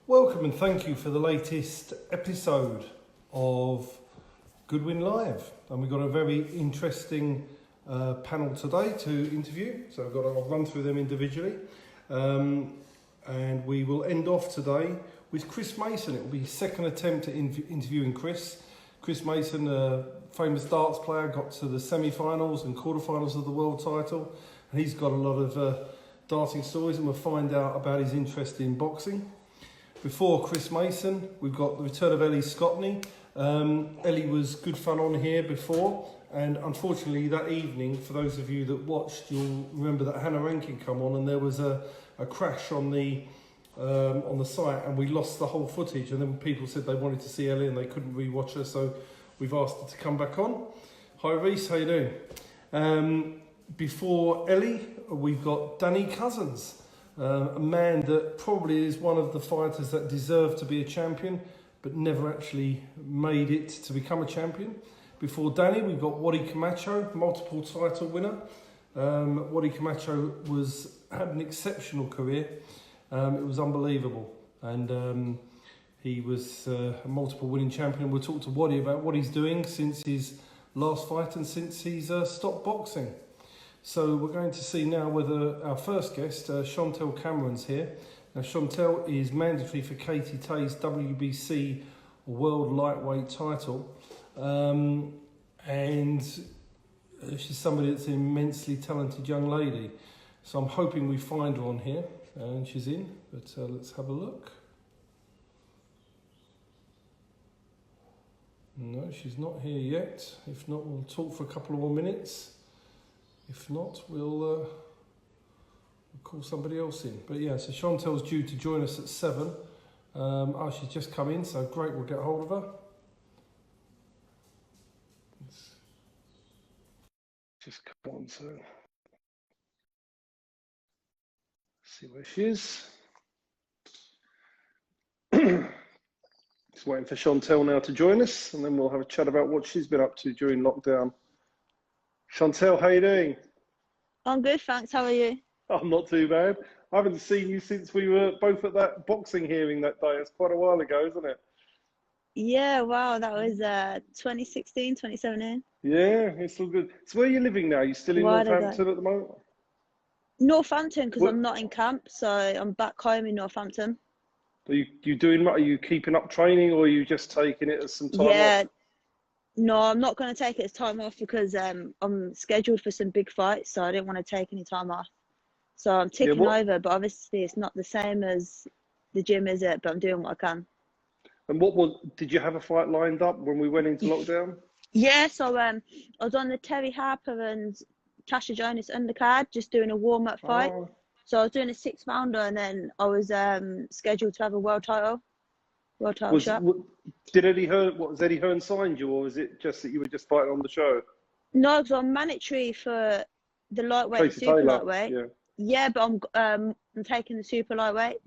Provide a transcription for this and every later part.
Welcome and thank you for the latest episode of Goodwin Live. And we've got a very interesting panel today to interview. So I'll run through them individually. And we will end off today with Chris Mason. It will be his second attempt at interviewing Chris. Chris Mason, a famous darts player, got to the semi-finals and quarter-finals of the world title. And he's got a lot of darting stories, and we'll find out about his interest in boxing. Before Chris Mason, we've got the return of Ellie Scott. Ellie was good fun on here before, and unfortunately that evening, for those of you that watched, you'll remember that Hannah Rankin come on and there was a crash on the site, and we lost the whole footage, and then people said they wanted to see Ellie and they couldn't re-watch her, so we've asked her to come back on. Hi Reese, how you doing? Before Ellie, we've got Danny Cousins. A man that probably is one of the fighters that deserve to be a champion, but never actually made it to become a champion. Before Danny, we've got Waddy Camacho, multiple title winner. Waddy Camacho had an exceptional career. It was unbelievable. And he was a multiple winning champion. We'll talk to Waddy about what he's doing since his last fight and since he's stopped boxing. So we're going to see now whether our first guest, Chantelle Cameron's here. Now Chantelle is mandatory for Katie Tay's WBC World Lightweight title. And she's somebody that's an immensely talented young lady. So I'm hoping we find her on here. And she's in, but let's have a look. No, she's not here yet. If not, we'll talk for a couple of more minutes. If not, we'll call somebody else in. But yeah, so Chantelle's due to join us at 7. She's just come in, so great, we'll get hold of her. Let's just come on, so see where she is. Just waiting for Chantelle now to join us, and then we'll have a chat about what she's been up to during lockdown. Chantelle, how you doing? I'm good, thanks. How are you? I'm not too bad. I haven't seen you since we were both at that boxing hearing that day. It's quite a while ago, isn't it? Yeah, wow, that was 2016, 2017. Yeah, it's all good. So where are you living now? You still in Northampton at the moment? Northampton, because I'm not in camp, so I'm back home in Northampton. Are you keeping up training, or are you just taking it as some time off? No, I'm not going to take it as time off because I'm scheduled for some big fights, so I didn't want to take any time off. So I'm ticking over, but obviously it's not the same as the gym, is it? But I'm doing what I can. And did you have a fight lined up when we went into lockdown? Yeah, so I was on the Terry Harper and Tasha Jonas undercard, just doing a warm-up fight. Oh. So I was doing a 6-pounder, and then I was scheduled to have a world title shot. Did Eddie Hearn signed you, or was it just that you were just fighting on the show? No, because I'm mandatory for the lightweight, super lightweight. Yeah, but I'm taking the super lightweight,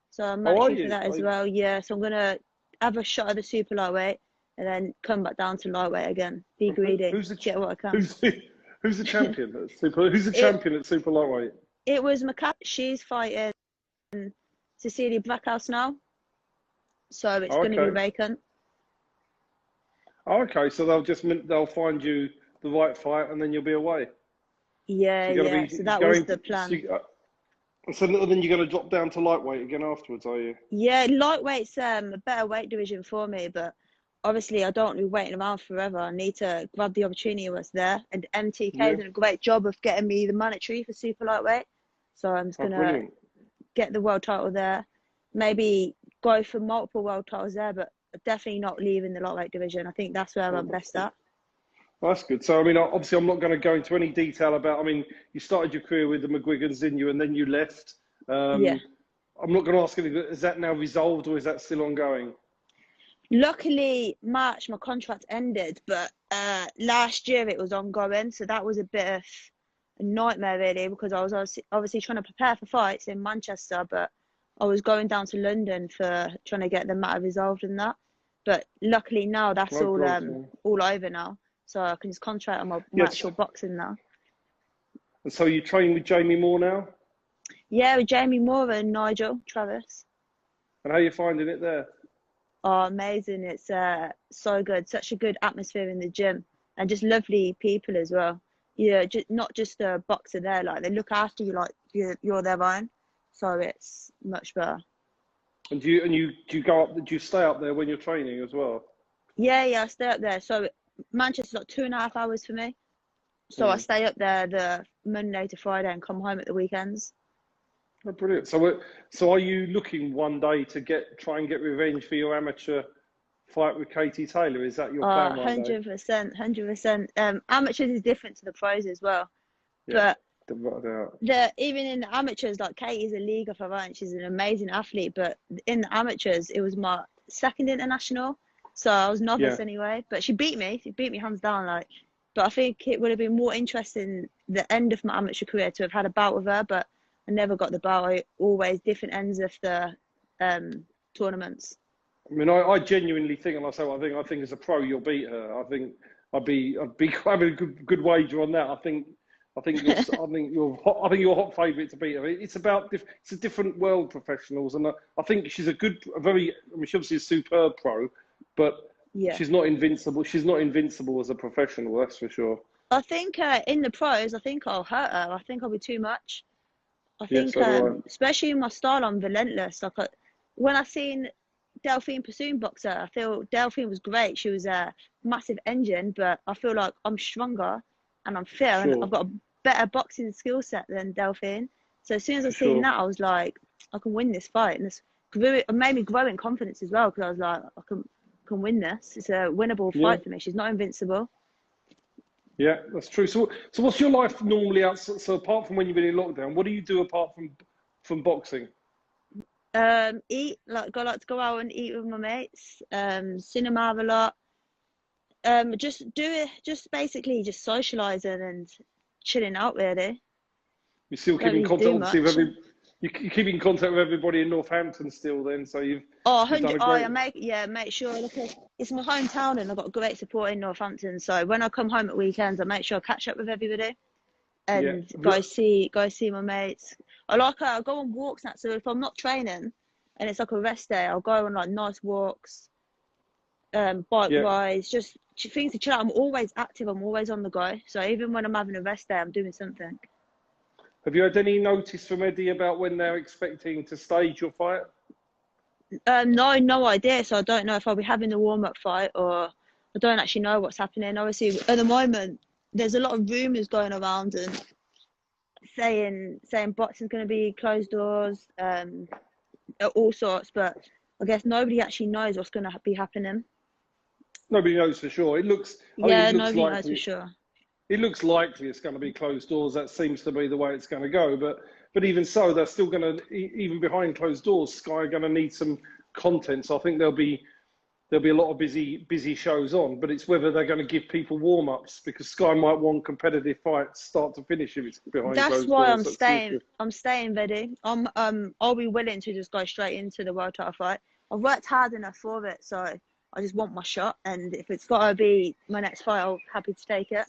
so I'm mandatory for that as well. Yeah, so I'm gonna have a shot at the super lightweight, and then come back down to lightweight again. Be greedy, get what I can. Who's the champion at super? Who's the champion at super lightweight? It was Macat. She's fighting Cecilia Blackhouse now. So it's going to be vacant. Okay, so they'll find you the right fight, and then you'll be away. Yeah, so that was the plan. So then you're going to drop down to lightweight again afterwards, are you? Yeah, lightweight's a better weight division for me, but obviously I don't want to be waiting around forever. I need to grab the opportunity what's there, and MTK did a great job of getting me the mandatory for super lightweight. So I'm just going to get the world title there. Maybe go for multiple world titles there, but definitely not leaving the lightweight division. I think that's where I'm best at. That's good. So, I mean, obviously I'm not going to go into any detail about, you started your career with the McGuigans, didn't you? And then you left. Yeah. I'm not going to ask anything, is that now resolved, or is that still ongoing? Luckily, March, my contract ended, but last year it was ongoing. So that was a bit of a nightmare, really, because I was obviously trying to prepare for fights in Manchester, but I was going down to London for trying to get the matter resolved and that. But luckily now that's all over now. So I can just concentrate on my actual boxing now. And so you train with Jamie Moore now? Yeah, with Jamie Moore and Nigel Travis. And how are you finding it there? Oh, amazing. It's so good. Such a good atmosphere in the gym and just lovely people as well. Yeah, just not just a boxer there, like they look after you like you're their own. So it's much better. And do you go up? Do you stay up there when you're training as well? Yeah, I stay up there. So Manchester's like 2.5 hours for me. So I Mm. stay up there the Monday to Friday and come home at the weekends. Oh, brilliant. So are you looking one day to try and get revenge for your amateur fight with Katie Taylor? Is that your plan one day? 100%, 100%. Amateurs is different to the pros as well. Yeah, But without a doubt. even in the amateurs, like Katie's a league of her own. She's an amazing athlete. But in the amateurs, it was my second international. So I was Yeah. novice anyway. But she beat me. She beat me hands down. Like, but I think it would have been more interesting the end of my amateur career to have had a bout with her. But I never got the bout. I always different ends of the tournaments. I mean, I genuinely think, and I think as a pro you'll beat her. I think I'd be having a good wager on that. I think you're hot favourite to beat her. It's a different world, professionals, and I think she's she's obviously a superb pro, but Yeah. she's not invincible. She's not invincible as a professional, that's for sure. I think in the pros, I think I'll hurt her. I think I'll be too much. I Yeah, think, so do especially in my style, I'm relentless. Like when I seen Delphine Pursoon boxer, I feel Delphine was great. She was a massive engine, but I feel like I'm stronger and I'm fitter, I. and Sure, I've got a better boxing skill set than Delphine. So as soon as I for seen sure. that, I was like, I can win this fight, and it made me grow in confidence as well because I was like, I can win this. It's a winnable Yeah. fight for me. She's not invincible. Yeah, that's true. So what's your life normally outside? So apart from when you've been in lockdown, what do you do apart from boxing? Eat like to go out and eat with my mates. Cinema a lot. Just basically just socializing and chilling out really. You still keep Don't in really contact, do obviously, much. you keep in contact with everybody in Northampton still. Then, so Oh, you've done 100. a Oh, great. I make sure. Look, it's my hometown and I've got great support in Northampton. So when I come home at weekends, I make sure I catch up with everybody Yeah, and go see my mates. I go on walks now. So if I'm not training and it's like a rest day, I'll go on like nice walks, bike yeah. rides, just things to chill out. I'm always active. I'm always on the go. So even when I'm having a rest day, I'm doing something. Have you had any notice from Eddie about when they're expecting to stage your fight? No idea. So I don't know if I'll be having the warm-up fight or I don't actually know what's happening. Obviously, at the moment, there's a lot of rumours going around and saying boxing's going to be closed doors, all sorts. But I guess nobody actually knows what's going to be happening. Nobody knows for sure. Yeah, It looks nobody knows for likely. sure. It looks likely it's going to be closed doors. That seems to be the way it's going to go. But even so, they're still going to, even behind closed doors, Sky are going to need some content. So I think there'll be a lot of busy shows on. But it's whether they're going to give people warm ups because Sky might want competitive fights start to finish if it's behind That's closed why doors. I'm That's the issue. staying. I'm staying ready. I'll be willing to just go straight into the world title fight. I've worked hard enough for it, so I just want my shot. And if it's got to be my next fight, I'll happy to take it.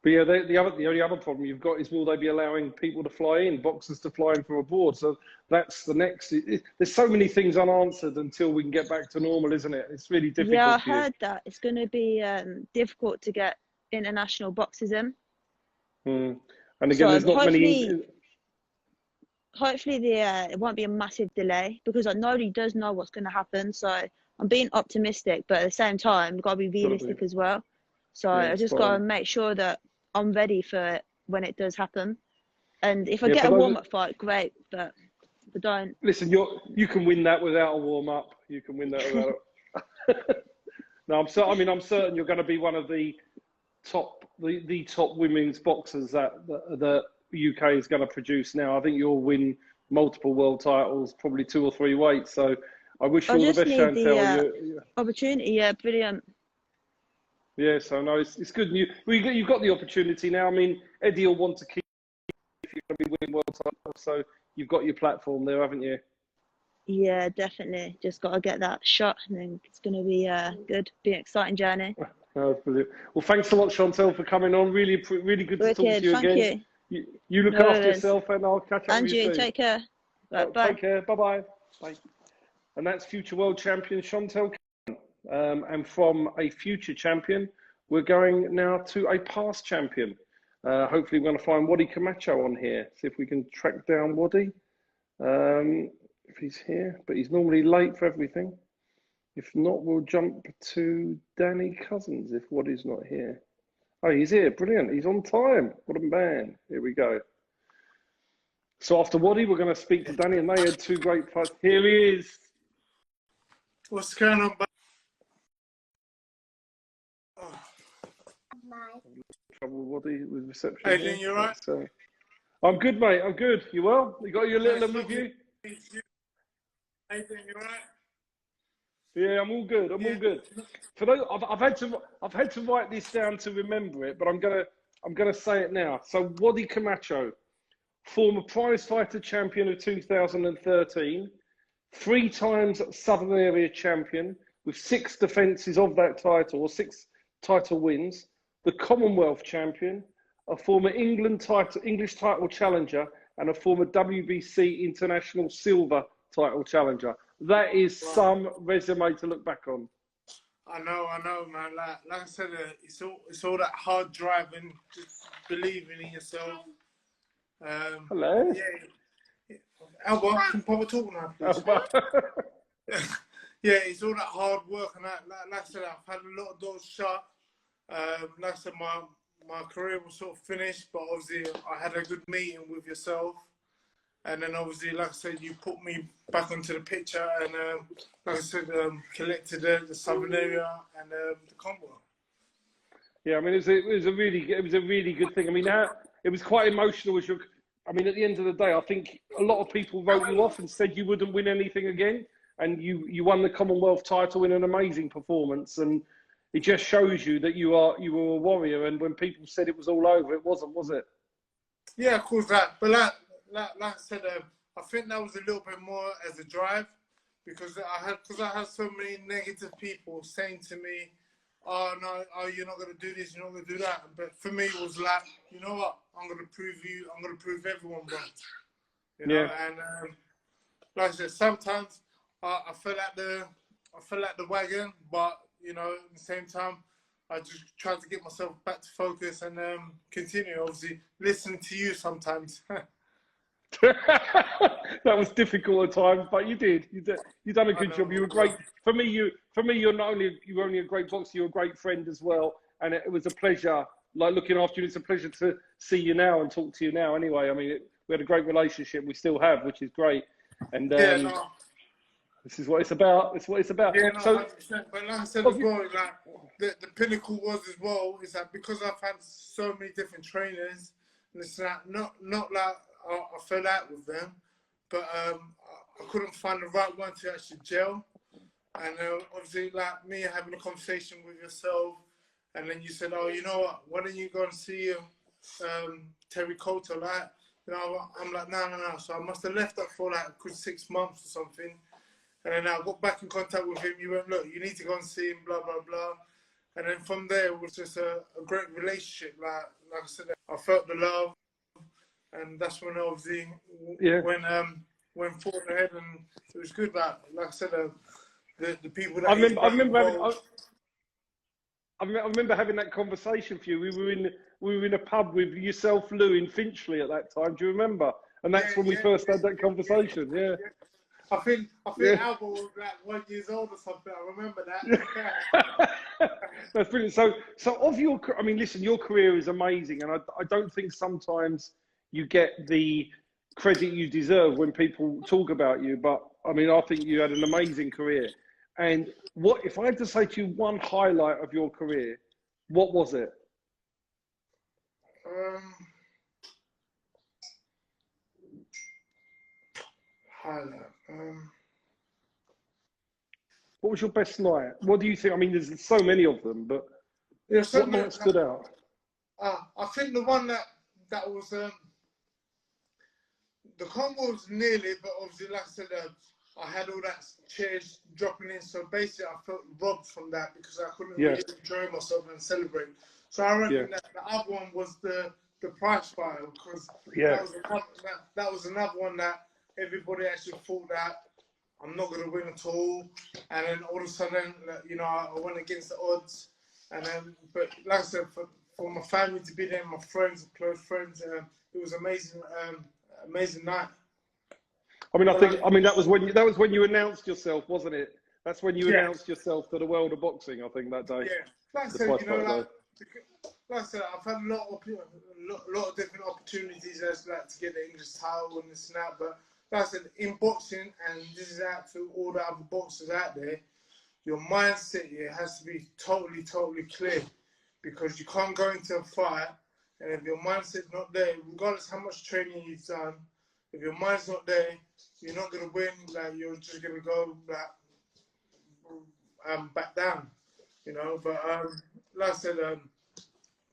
But yeah, the only other problem you've got is will they be allowing people to fly in, boxers to fly in from abroad? So that's the next. There's so many things unanswered until we can get back to normal, isn't it? It's really Yeah, I difficult for you. heard that it's going to be difficult to get international boxers in. Mm. And again, So there's not many. hopefully it won't be a massive delay because nobody does know what's going to happen. So I'm being optimistic, but at the same time, got to be Got to be. realistic as well. So Yeah, I just spot got to on. make sure that I'm ready for it when it does happen. And if I Yeah, get for a those. warm-up fight, great. But if I don't, Listen, you can win that without a warm up. You can win that without. No, I'm certain you're going to be one of the top women's boxers that the UK is going to produce now. I think you'll win multiple world titles, probably 2 or 3 weights. So I wish I you all the just best, need Chantelle. the opportunity. Yeah, brilliant. Yeah, so no, it's good. You've got the opportunity now. I mean, Eddie will want to keep if you're going to be winning world titles. So you've got your platform there, haven't you? Yeah, definitely. Just got to get that shot, and then it's going to be good. Be an exciting journey. Oh, that's brilliant. Well, thanks a lot, Chantelle, for coming on. Really good to talk to Wicked. you Thank again. you. You look No after worries. yourself, and I'll catch up with And you you soon. take care. Right, bye. Take care. Bye-bye. Bye. and that's future world champion Chantelle. And from a future champion, we're going now to a past champion. Hopefully we're going to find Waddy Camacho on here. See if we can track down Waddy. If he's here, but he's normally late for everything. If not, we'll jump to Danny Cousins if Waddy's not here. Oh, he's here. Brilliant. He's on time. What a man. Here we go. So after Waddy, we're going to speak to Danny, and they had two great fights. Here he is. What's going on, bud? Trouble with Waddy with reception. Hey, Lynn, you alright? So, I'm good, mate. I'm good. You well? You got your little one with you? Hey, Lynn, you alright? Yeah, I'm all good. I'm all good. For those, I've had to write this down to remember it, but I'm gonna say it now. So Waddy Camacho, former prize fighter champion of 2013, 3 times Southern Area champion with 6 defences of that title, or 6 title wins, the Commonwealth champion, a former English title challenger, and a former WBC International Silver title challenger. That is some resume to look back on. I know, man. Like I said, it's all that hard driving, just believing in yourself. Hello. Yeah. Albert, can Papa talk now, please? Yeah, it's all that hard work, and that, like I said, I've had a lot of doors shut. Like I said, my career was sort of finished, but obviously I had a good meeting with yourself. And then obviously, like I said, you put me back onto the picture, and like I said, collected the Southern Area and the Commonwealth. Yeah, I mean, it was a really good thing. I mean, it was quite emotional. I mean, at the end of the day, I think a lot of people wrote you off and said you wouldn't win anything again, and you won the Commonwealth title in an amazing performance, and it just shows you that you were a warrior. And when people said it was all over, it wasn't, was it? Yeah, of course, but like I said, I think that was a little bit more as a drive, because I had so many negative people saying to me, "Oh no, you're not gonna do this, you're not gonna do that." But for me, it was like, you know what? I'm gonna prove everyone wrong. You know, and like I said, sometimes I fell at the wagon, but you know, at the same time, I just tried to get myself back to focus and continue. Obviously, listen to you sometimes. That was difficult at times, but you did. You done a good job. You were great. For me, you're not only a great boxer, you're a great friend as well. And it was a pleasure, like looking after you. It's a pleasure to see you now and talk to you now. Anyway, I mean, we had a great relationship. We still have, which is great. And this is what it's about. It's what it's about. Yeah, no, so, 100%. But like I said as well, like the pinnacle was as well is that because I've had so many different trainers, and it's like not like I fell out with them, but I couldn't find the right one to actually gel. And obviously, like me having a conversation with yourself, and then you said, "Oh, you know what? Why don't you go and see Terry Coulter?" Like, you know, I'm like, no. So I must have left that for like a good 6 months or something. And then I got back in contact with him. You went, "Look, you need to go and see him." Blah blah blah. And then from there, it was just a great relationship. Like I said, I felt the love. And that's when obviously went forward ahead, and it was good. Like I said, the people that I remember having that conversation for you. We were in a pub with yourself, Lou, in Finchley at that time. Do you remember? And that's when we first had that conversation. Yeah. I think Albert was like 1 year old or something. I remember that. That's brilliant. So of your, I mean, listen, your career is amazing, and I don't think sometimes you get the credit you deserve when people talk about you. But I mean, I think you had an amazing career. And what if I had to say to you one highlight of your career, what was it? Highlight. What was your best night? What do you think? I mean, there's so many of them, but what night stood out? I think the one that was the combo was nearly, but obviously, like I said, I had all that chairs dropping in, so basically I felt robbed from that because I couldn't really enjoy myself and celebrate. So I reckon that the other one was the prize fight, because that was another one that everybody actually thought that I'm not gonna win at all. And then all of a sudden, you know, I went against the odds. And then, but like I said, for my family to be there, my friends, close friends, it was amazing, amazing night. I mean, I mean that was when you announced yourself, wasn't it? That's when you announced yourself to the world of boxing. I think that day. Yeah, like I said, you know, like I said, I've had a lot of different opportunities as like to get the English title and this and that. But like I said, in boxing, and this is out to all the other boxers out there, your mindset has to be totally clear, because you can't go into a fight and if your mindset's not there, regardless how much training you've done, if your mind's not there, you're not gonna win. Like you're just gonna go back down, you know. But like I said,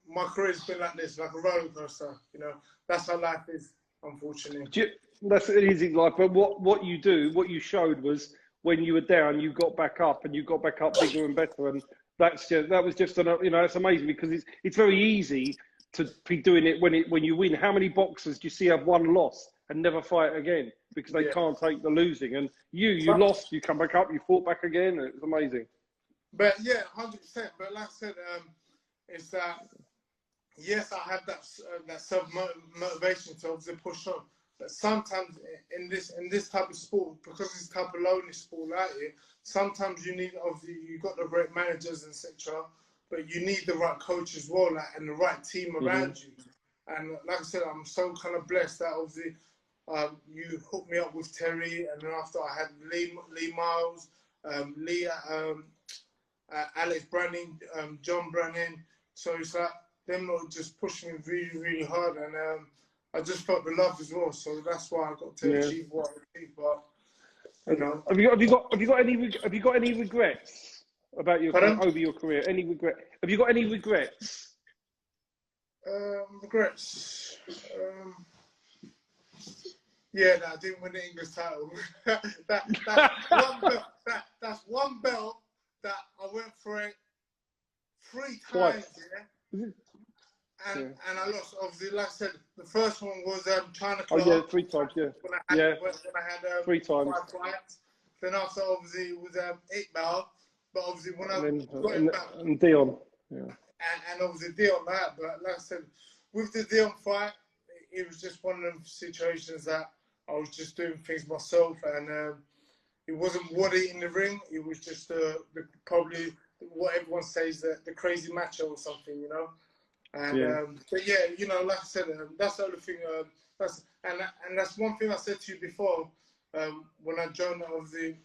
my career's been like this, like a roller coaster. You know, that's how life is, unfortunately. That's an easy life. But what you showed was when you were down, you got back up, and you got back up bigger and better. And that was just you know, it's amazing, because it's very easy to be doing it when you win. How many boxers do you see have one loss and never fight again because they can't take the losing? And you lost, you come back up, you fought back again. It's amazing. But yeah, 100%. But like I said, it's that. Yes, I had that self motivation to obviously push on. But sometimes in this type of sport, because it's type of lonely sport like it, sometimes you need, obviously you got the right managers, etc. But you need the right coach as well, like, and the right team around you. And like I said, I'm so kind of blessed that obviously you hooked me up with Terry, and then after I had Lee Miles, Alex Branning, John Branning. So it's like them lot just pushed me really hard, and I just felt the love as well. So that's why I got to achieve what I achieved. But you know, have you got any regrets about over your career? Any regret? Have you got any regrets? Regrets. Yeah, I didn't win the English title. That's one belt that I went for it 3 times. Yeah. And I lost. Obviously, like I said, the first one was China Club. Oh yeah, 3 times. Yeah. When I had 3 times. 5 fights. Then after, obviously, it was 8 belt. But obviously, when and Dion. Yeah. And obviously Dion that. But like I said, with the Dion fight, it was just one of them situations that I was just doing things myself, and it wasn't Waddy in the ring. It was just probably what everyone says, the crazy macho or something, you know. And but yeah, you know, like I said, that's the other thing. And that's one thing I said to you before when I joined, obviously,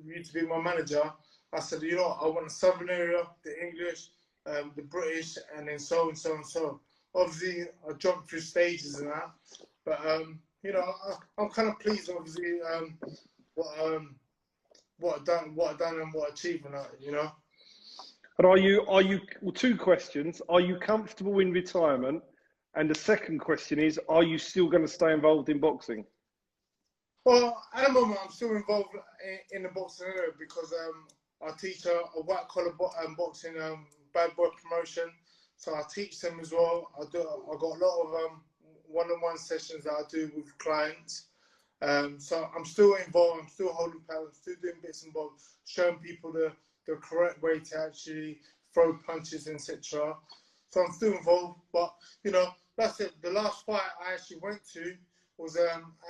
you to be my manager. I said, you know, I want the southern area, the English, the British, and then so and so and so. Obviously, I jumped through stages and that, but you know, I'm kind of pleased, obviously, what I've done and what I achieved, and that, you know. And are you? Well, 2 questions. Are you comfortable in retirement? And the second question is, are you still going to stay involved in boxing? Well, at the moment, I'm still involved in the boxing area because I teach a white collar boxing bad boy promotion. So I teach them as well. I got a lot of one-on-one sessions that I do with clients. So I'm still involved. I'm still holding power. I'm still doing bits and bobs, showing people the correct way to actually throw punches, etc. So I'm still involved. But you know, that's it. The last fight I actually went to was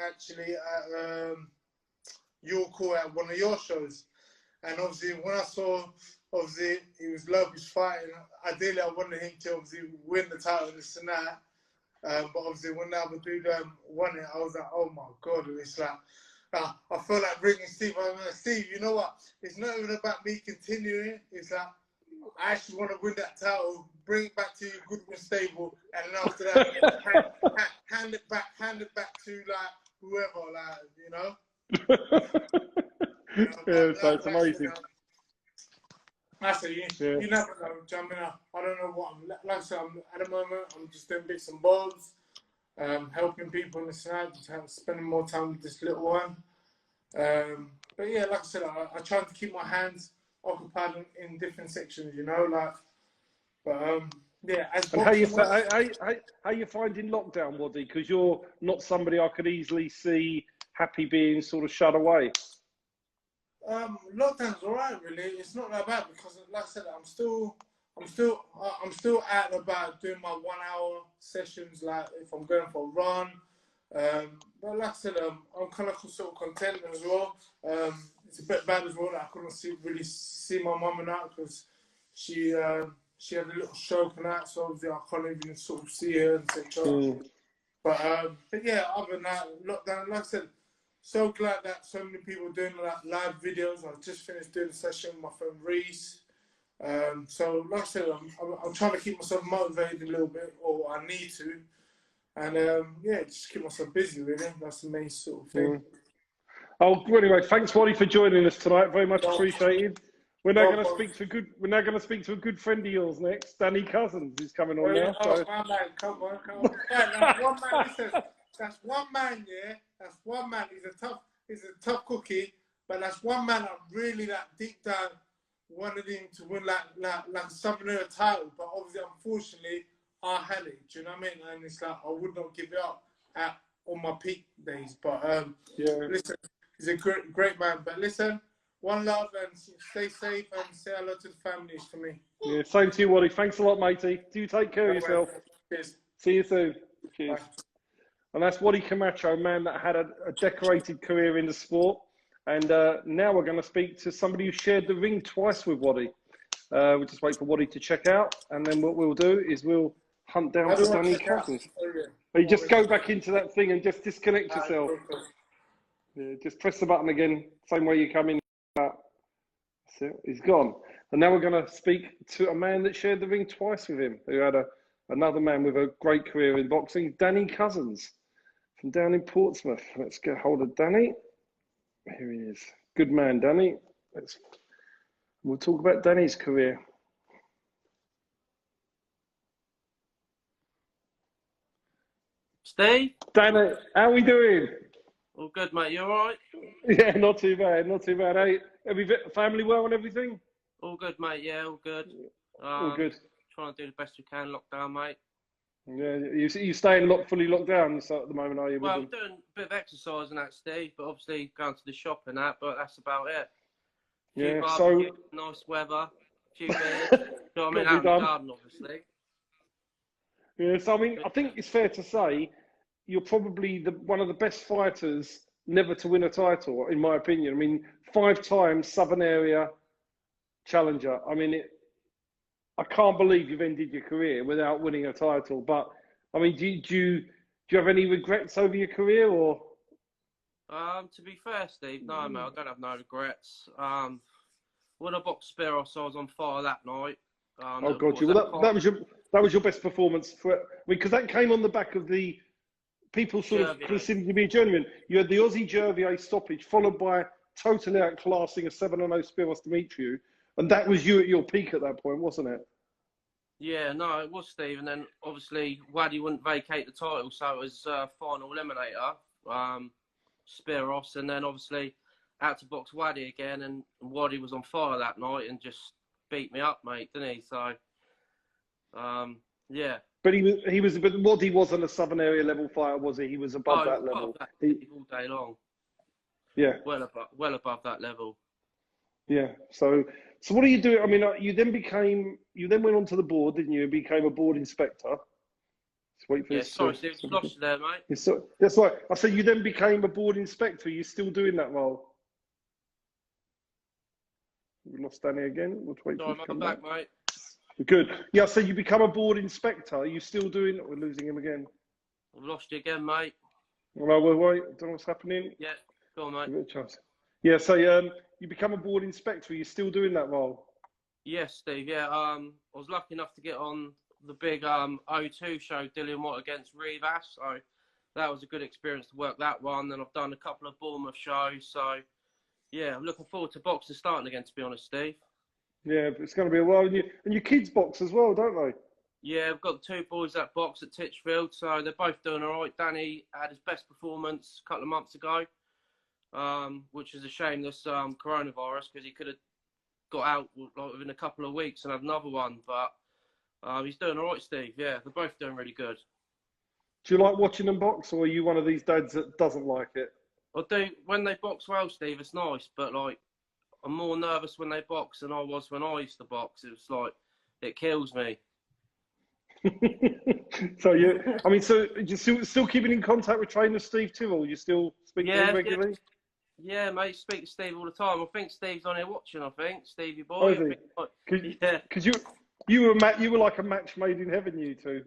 actually at your call at one of your shows. And obviously, when I saw, obviously, it was Lopez fighting, ideally I wanted him to obviously win the title and this and that. But obviously, when the other dude won it, I was like, oh my God. And it's like, I feel like bringing Steve. I'm like, Steve, you know what? It's not even about me continuing. It's like, I actually want to win that title, bring it back to your Goodwin stable, and then after that, hand it back to like whoever, like, you know. Yeah, so it's amazing. That's it. You never know. I mean, I don't know what like I said. At the moment, I'm just doing bits and bobs, helping people in the side, spending more time with this little one. But yeah, like I said, I try to keep my hands occupied in different sections, you know, like. But yeah. And how you finding lockdown, Waddy? Because you're not somebody I could easily see happy being sort of shut away. Lockdown's alright, really. It's not that bad because, like I said, I'm still out and about doing my 1 hour sessions. Like if I'm going for a run, but like I said, I'm kind of sort of content as well. It's a bit bad as well that I couldn't really see my mum and that because she had a little stroke and that, so obviously I can't even sort of see her and say ciao. But yeah, other than that, lockdown, like I said, so glad that so many people are doing like live videos. I've just finished doing a session with my friend Reese. So like I said, I'm trying to keep myself motivated a little bit, or I need to. And yeah, just keep myself busy really. That's the main sort of thing. Oh, anyway, thanks, Waddy, for joining us tonight. Very much appreciated. We're now going to speak to a good friend of yours next, Danny Cousins, who's coming on now. Oh, my man, come on. Right, now, one man, listen, that's one man, yeah. That's one man. He's a tough cookie, but that's one man I really deep down wanted him to win like a Southern Area title. But obviously, unfortunately, I had it. Do you know what I mean? And it's like I would not give it up on my peak days. But yeah, listen, he's a great man. But listen. One love and stay safe and say hello to the families for me. Yeah, same to you, Waddy. Thanks a lot, matey. Do take care of yourself. Cheers. See you soon. Cheers. Bye. And that's Waddy Camacho, a man that had a decorated career in the sport. And now we're going to speak to somebody who shared the ring twice with Waddy. We'll just wait for Waddy to check out. And then what we'll do is we'll hunt down Danny Cousins. You just go back into that thing and just disconnect yourself. Yeah, just press the button again, same way you come in. That's it. He's gone. And now we're going to speak to a man that shared the ring twice with him, who had another man with a great career in boxing, Danny Cousins, from down in Portsmouth. Let's get hold of Danny. Here he is. Good man, Danny. We'll talk about Danny's career. Steve? Danny, how are we doing? All good, mate. You all right? Yeah, not too bad. Not too bad. Hey, family well and everything? All good, mate. Yeah, all good. All good. Trying to do the best we can. Lockdown, mate. Yeah, you staying fully locked down at the moment, are you? Well, I'm doing a bit of exercise and that, Steve, but obviously going to the shop and that, but that's about it. Yeah, so nice weather, a few beers. You know what I mean? Out in the garden, obviously. Yeah, so I mean, I think it's fair to say you're probably one of the best fighters never to win a title, in my opinion. I mean, 5 times Southern Area challenger. I mean, I can't believe you've ended your career without winning a title. But I mean, do you have any regrets over your career, or? To be fair, Steve, no, mate, I don't have no regrets. When I boxed Spiros, I was on fire that night. Oh God, that was your best performance because that came on the back of the people sort of considered to be genuine. You had the Aussie Jervier stoppage followed by totally outclassing a 7-0 Spiros Demetriou, and that was you at your peak at that point, wasn't it? Yeah, no, it was, Steve. And then obviously Waddy wouldn't vacate the title, so it was final eliminator, Spiros, and then obviously out to box Waddy again, and Waddy was on fire that night and just beat me up, mate, didn't he? So, yeah. But but Waddy wasn't a Southern Area level fighter, was he? He was above that level. Above that, all day long. Yeah. Well above that level. Yeah. So what do you do? I mean, you then went onto the board, didn't you? And became a board inspector. Let's wait for this. Sorry, Steve, lost you there, mate. That's right. I said you then became a board inspector. Are you still doing that role? We lost Danny again. We'll wait for him to come back, mate. Good. Yeah, so you become a board inspector. Are you still doing it? We're losing him again. I've lost you again, mate. Well, wait. I don't know what's happening. Yeah, go on, mate. Give it a chance. Yeah, so you become a board inspector. Are you still doing that role? Yes, Steve. Yeah, I was lucky enough to get on the big O2 show, Dillian Watt against Rivas. So that was a good experience to work that one. Then I've done a couple of Bournemouth shows. So yeah, I'm looking forward to boxing starting again, to be honest, Steve. Yeah, it's going to be a while. And your kids box as well, don't they? Yeah, I've got the 2 boys that box at Titchfield, so they're both doing all right. Danny had his best performance a couple of months ago, which is a shame, this coronavirus, because he could have got out within a couple of weeks and had another one. But he's doing all right, Steve. Yeah, they're both doing really good. Do you like watching them box, or are you one of these dads that doesn't like it? I do. When they box well, Steve, it's nice. But like I'm more nervous when they box than I was when I used to box. It was like, it kills me. So so you're still keeping in contact with trainer Steve Tyrrell? You still speak to him Yeah, regularly? yeah, mate. Speak to Steve all the time. I think Steve's on here watching. I think Stevie Oh, boy. is I he? think, yeah. Because you were like a match made in heaven. You two.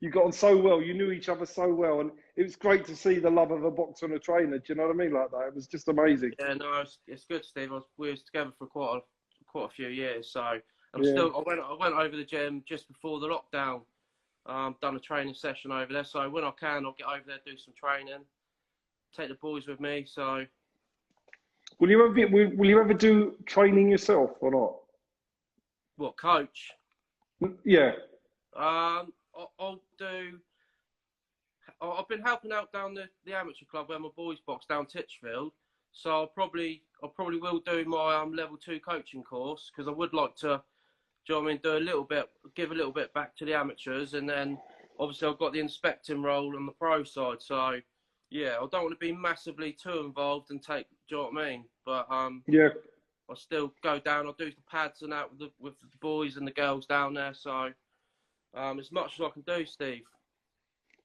You got on so well. You knew each other so well, and it was great to see the love of a boxer and a trainer. Do you know what I mean? Like that. It was just amazing. Yeah, no, it's good, Steve. We was together for quite a few years. So I'm Yeah. I went over the gym just before the lockdown. Done a training session over there. So when I can, I'll get over there, do some training, take the boys with me. So. Will you ever do training yourself or not? What, coach? Yeah. I'll do. I've been helping out down the amateur club where my boys box down Titchfield. So I'll probably will do my level 2 coaching course, because I would like to, do you know what I mean, do a little bit, give a little bit back to the amateurs, and then obviously I've got the inspecting role on the pro side. So yeah, I don't want to be massively too involved and take, do you know what I mean? But Yeah. I still go down. I do the pads and that with the boys and the girls down there. So as much as I can do, Steve.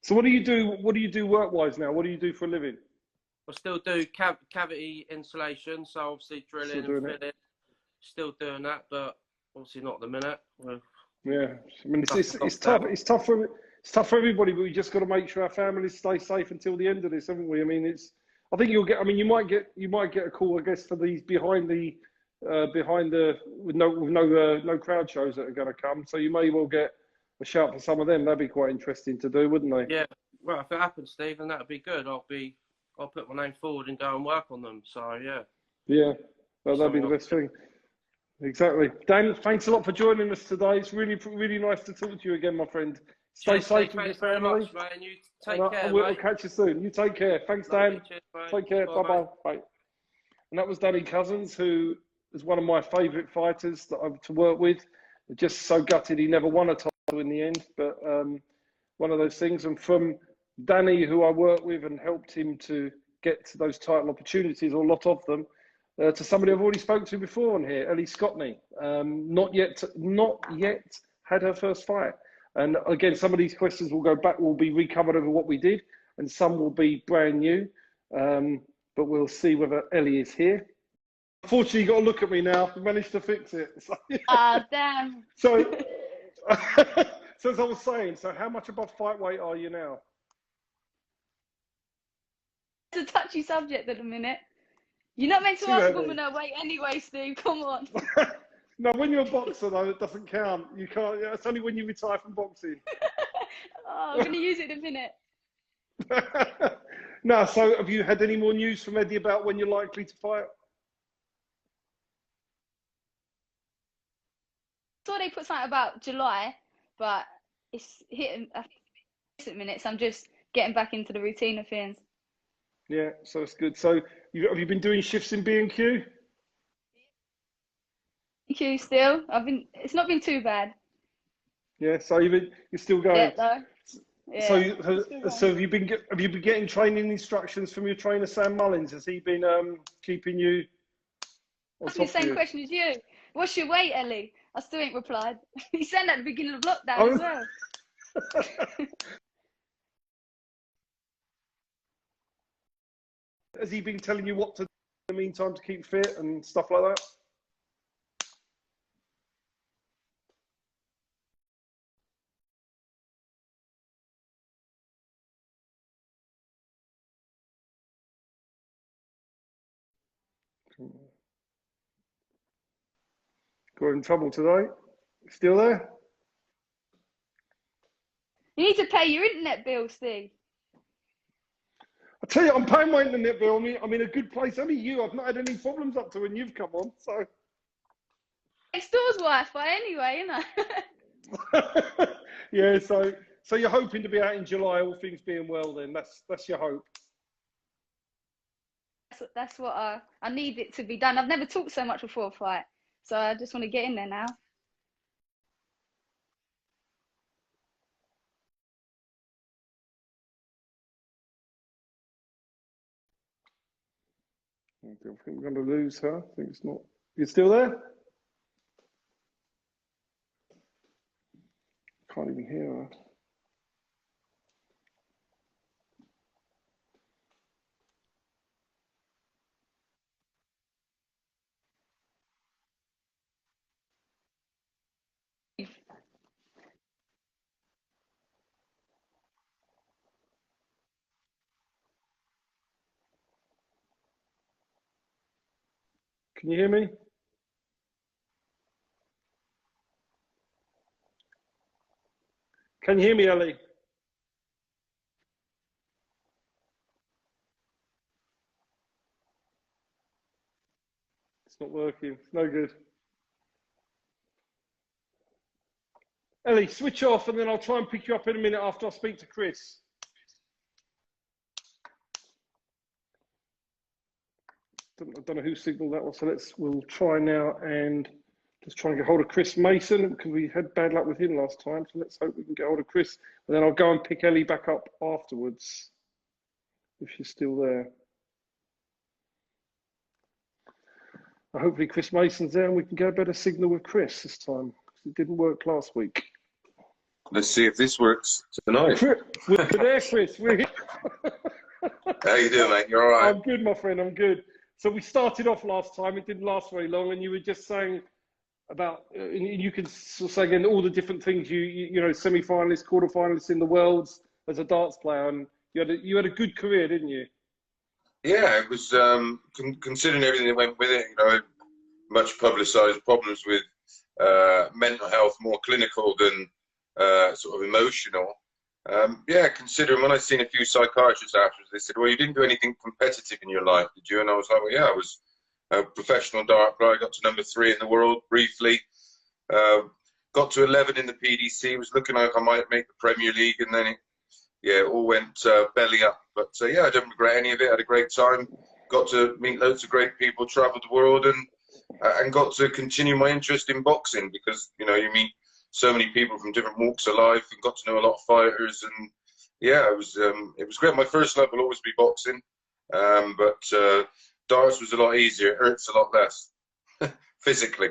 So what do you do? What do you do work-wise now? What do you do for a living? I still do cavity insulation, so obviously drilling and filling. Still doing that, but obviously not at the minute. Yeah, I mean it's tough. It's tough for everybody, but we just got to make sure our families stay safe until the end of this, haven't we? I mean, I think you'll get. I mean, you might get a call, I guess, for these behind the with no crowd shows that are going to come. So you may well get a shout for some of them. That'd be quite interesting to do, wouldn't they? Yeah. Well, if it happens, Steve, then that'd be good. I'll put my name forward and go and work on them. So yeah. Yeah, well, that'd be the best thing. Exactly. Dan, thanks a lot for joining us today. It's really, really nice to talk to you again, my friend. Stay safe with your family. Thanks very much, man. You take care, We'll mate. catch you soon. You take care. Thanks, Dan. Cheers, mate. Take care. Bye-bye. Bye. And that was Danny Cousins, who is one of my favourite fighters that I've to work with. Just so gutted he never won a title in the end, but one of those things. And from Danny, who I worked with and helped him to get to those title opportunities, or a lot of them, to somebody I've already spoke to before on here, Ellie Scott, not yet had her first fight. And again, some of these questions will be recovered over what we did, and some will be brand new. But we'll see whether Ellie is here. Unfortunately, you've got to look at me now. I managed to fix it. Damn. So, so as I was saying, so how much above fight weight are you now? It's a touchy subject at the minute. You're not meant to ask a woman her weight anyway, Steve. Come on. No, when you're a boxer, though, it doesn't count. You can't. It's only when you retire from boxing. Oh, I'm going to use it in a minute. No, so have you had any more news from Eddie about when you're likely to fight? I saw they put something about July, but it's hitting recent minutes. I'm just getting back into the routine of things. Yeah, so it's good. So have you been doing shifts in B&Q? Q still. It's not been too bad. Yeah, so you're still going. Yeah, though. Yeah. So have you been getting training instructions from your trainer Sam Mullins? Has he been keeping you? That's the same question as you. What's your weight, Ellie? I still ain't replied. He said that at the beginning of lockdown as well. Has he been telling you what to do in the meantime to keep fit and stuff like that? Got in trouble today? Still there? You need to pay your internet bill, Steve. I tell you, I'm paying my internet bill. I'm in a good place. Only you. I've not had any problems up to when you've come on. So. Next door's Wi-Fi anyway, isn't it? Yeah. So you're hoping to be out in July, all things being well. Then that's your hope. That's what I need it to be done. I've never talked so much before a fight, so I just want to get in there now. I think we're going to lose her. I think it's not. You still there? Can't even hear her. Can you hear me? Can you hear me, Ellie? It's not working. It's no good. Ellie, switch off and then I'll try and pick you up in a minute after I speak to Chris. I don't know who signaled that one, so we'll try now and just try and get hold of Chris Mason because we had bad luck with him last time. So let's hope we can get hold of Chris, and then I'll go and pick Ellie back up afterwards if she's still there. Hopefully Chris Mason's there and we can get a better signal with Chris this time because it didn't work last week. Let's see if this works tonight. We're there, Chris. We're here. How you doing, mate? You all right? I'm good, my friend. I'm good. So we started off last time. It didn't last very long, and you were just saying about you can say again all the different things you know, semi-finalists, quarter-finalists in the worlds as a darts player, and you had a good career, didn't you? Yeah, it was considering everything that went with it. You know, much publicised problems with mental health, more clinical than sort of emotional. Yeah, considering when I seen a few psychiatrists afterwards, they said, well, you didn't do anything competitive in your life, did you? And I was like, well, yeah, I was a professional dart player. I got to #3 in the world briefly. Got to 11 in the PDC, was looking like I might make the Premier League, and then it all went belly up. But yeah, I don't regret any of it. I had a great time. Got to meet loads of great people, travelled the world, and got to continue my interest in boxing because, you know, you meet so many people from different walks of life and got to know a lot of fighters, and yeah, it was great. My first love will always be boxing, but darts was a lot easier. It hurts a lot less physically.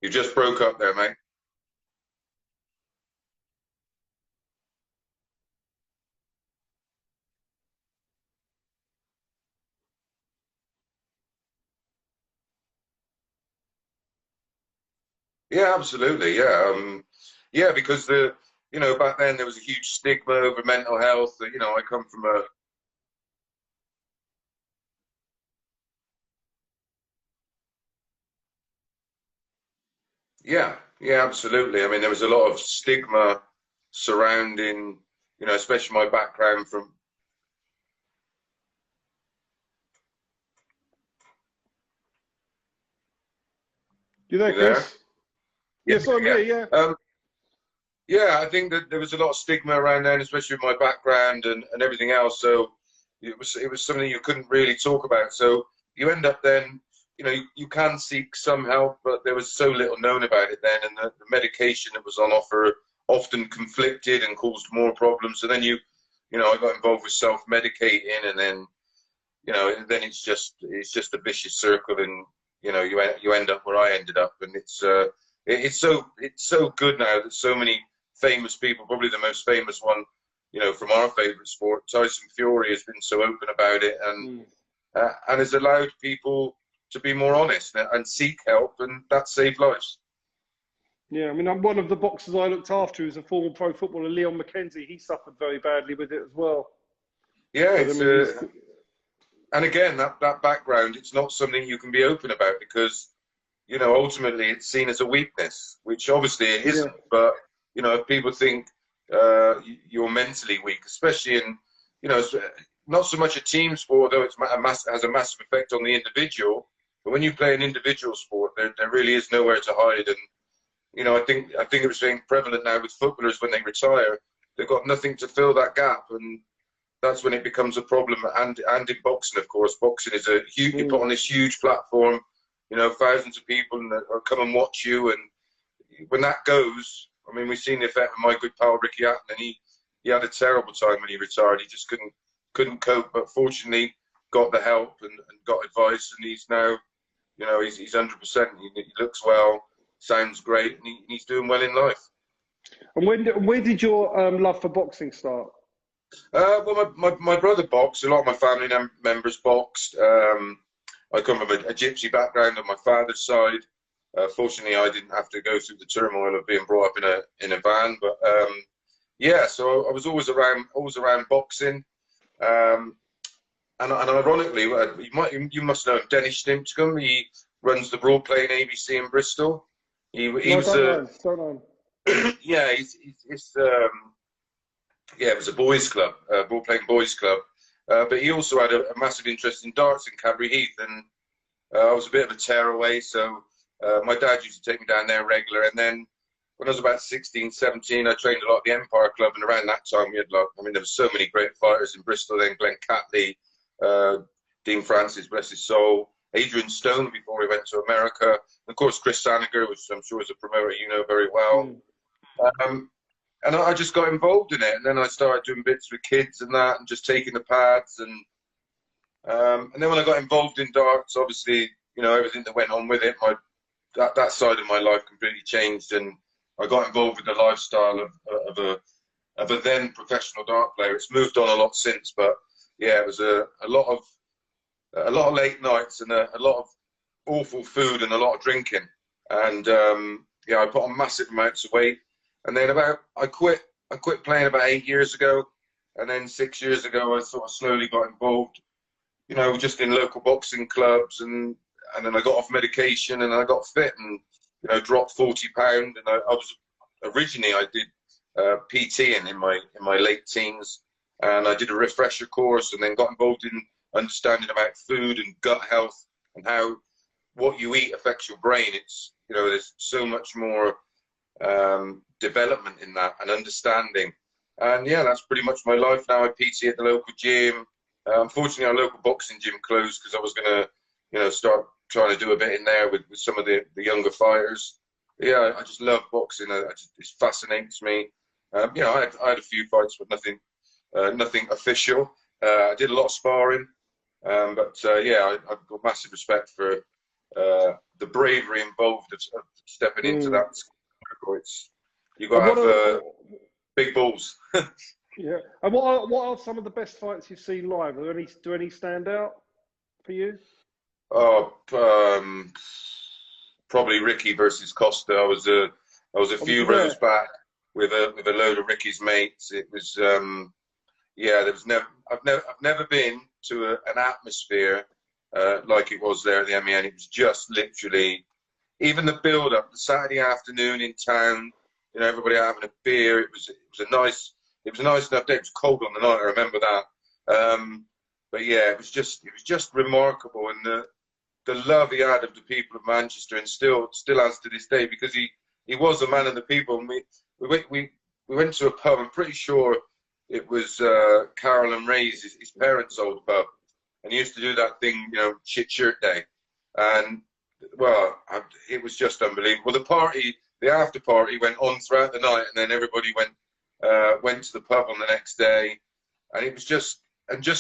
You just broke up there, mate. Yeah, absolutely. Yeah, yeah, because you know, back then there was a huge stigma over mental health. You know, I come from a yeah, yeah, absolutely. I mean, there was a lot of stigma surrounding, you know, especially my background from. You there, Chris? Yes, I'm here. Yeah. Yeah, I think that there was a lot of stigma around then, especially with my background and everything else. So it was something you couldn't really talk about. So you end up then, you know, you can seek some help, but there was so little known about it then, and the medication that was on offer often conflicted and caused more problems. So then you know, I got involved with self-medicating, and then, you know, then it's just a vicious circle, and you know, you end up where I ended up, and it's so good now that so many famous people, probably the most famous one, you know, from our favourite sport, Tyson Fury, has been so open about it, and has allowed people to be more honest and seek help, and that saved lives. Yeah, I mean, I'm one of the boxers I looked after is a former pro footballer, Leon McKenzie. He suffered very badly with it as well. Yeah, and again, that background, it's not something you can be open about because, you know, ultimately it's seen as a weakness, which obviously it isn't. Yeah. But, you know, if people think you're mentally weak, especially in, you know, not so much a team sport, though it has a massive effect on the individual. But when you play an individual sport, there really is nowhere to hide. And, you know, I think it was being prevalent now with footballers when they retire. They've got nothing to fill that gap, and that's when it becomes a problem. And in boxing, of course, boxing is a huge. You put on this huge platform, you know, thousands of people come and watch you, and when that goes, I mean, we've seen the effect with my good pal Ricky Hatton, and he had a terrible time when he retired. He just couldn't cope, but fortunately got the help and got advice, and he's now, you know, he's 100%. He looks well, sounds great, and he's doing well in life. And where did your love for boxing start? Well, my brother boxed. A lot of my family members boxed. I come from a gypsy background on my father's side. Fortunately, I didn't have to go through the turmoil of being brought up in a van. But yeah, so I was always around boxing. And ironically, you must know him, Dennis Stimpscombe. He runs the Broad Plain ABC in Bristol. He was yeah, it was a boys' club, Broad Plain Boys' Club. But he also had a massive interest in darts in Cadbury Heath, and I was a bit of a tearaway, so my dad used to take me down there regular. And then when I was about 16, 17, I trained a lot at the Empire Club, and around that time we had there were so many great fighters in Bristol then: Glenn Catley, Dean Francis, bless his soul, Adrian Stone before he went to America, and of course Chris Saniger, which I'm sure is a promoter you know very well. And I just got involved in it, and then I started doing bits with kids and that, and just taking the pads, and then when I got involved in darts, obviously, you know, everything that went on with it, that side of my life completely changed, and I got involved with the lifestyle of a then professional dart player. It's moved on a lot since, but yeah, it was a lot of late nights and a lot of awful food and a lot of drinking, and yeah, I put on massive amounts of weight. And then I quit playing about 8 years ago, and then 6 years ago I sort of slowly got involved, you know, just in local boxing clubs, and then I got off medication and I got fit and, you know, dropped 40 pounds. And I was originally, I did PT in my late teens, and I did a refresher course, and then got involved in understanding about food and gut health and how what you eat affects your brain. It's, you know, there's so much more development in that and understanding, and yeah, that's pretty much my life now. I PT at the local gym. Unfortunately, our local boxing gym closed because I was gonna, you know, start trying to do a bit in there with some of the younger fighters. But yeah, I just love boxing. It fascinates me. You know, I had a few fights, but nothing official. I did a lot of sparring, but yeah, I've got massive respect for the bravery involved of stepping into that. You got to have big balls. Yeah. And what are some of the best fights you've seen live? Do any stand out for you? Oh, probably Ricky versus Costa. I was a few rows back with a load of Ricky's mates. It was yeah. There was I've never been to an atmosphere like it was there at the MEN. It was just literally, even the build up, the Saturday afternoon in town. You know, everybody having a beer. It was a nice enough day. It was cold on the night, I remember that. But yeah, it was just remarkable, and the love he had of the people of Manchester, and still has to this day, because he was a man of the people. And we went to a pub. I'm pretty sure it was Carol and Ray's, his parents' old pub, and he used to do that thing, you know, shit shirt day, and well, it was just unbelievable. The after party went on throughout the night, and then everybody went to the pub on the next day, and it was just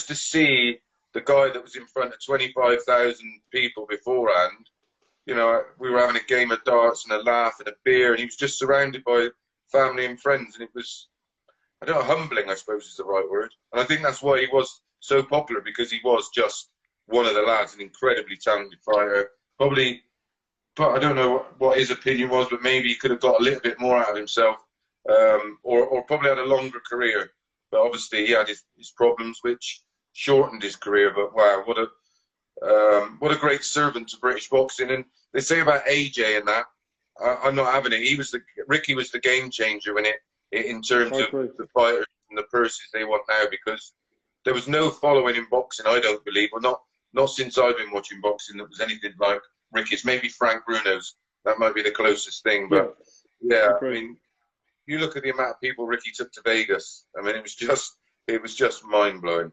to see the guy that was in front of 25,000 people beforehand. You know, we were having a game of darts and a laugh and a beer, and he was just surrounded by family and friends, and it was, I don't know, humbling, I suppose is the right word. And I think that's why he was so popular, because he was just one of the lads, an incredibly talented fighter. Probably, I don't know what his opinion was, but maybe he could have got a little bit more out of himself, or probably had a longer career. But obviously he had his problems, which shortened his career. But wow, what a great servant to British boxing. And they say about AJ and that, I'm not having it. Ricky was the game changer in terms of the fighters and the purses they want now, because there was no following in boxing, I don't believe, or not since I've been watching boxing, that was anything like Ricky's. Maybe Frank Bruno's, that might be the closest thing, but yeah, I mean, you look at the amount of people Ricky took to Vegas. I mean, it was just mind blowing.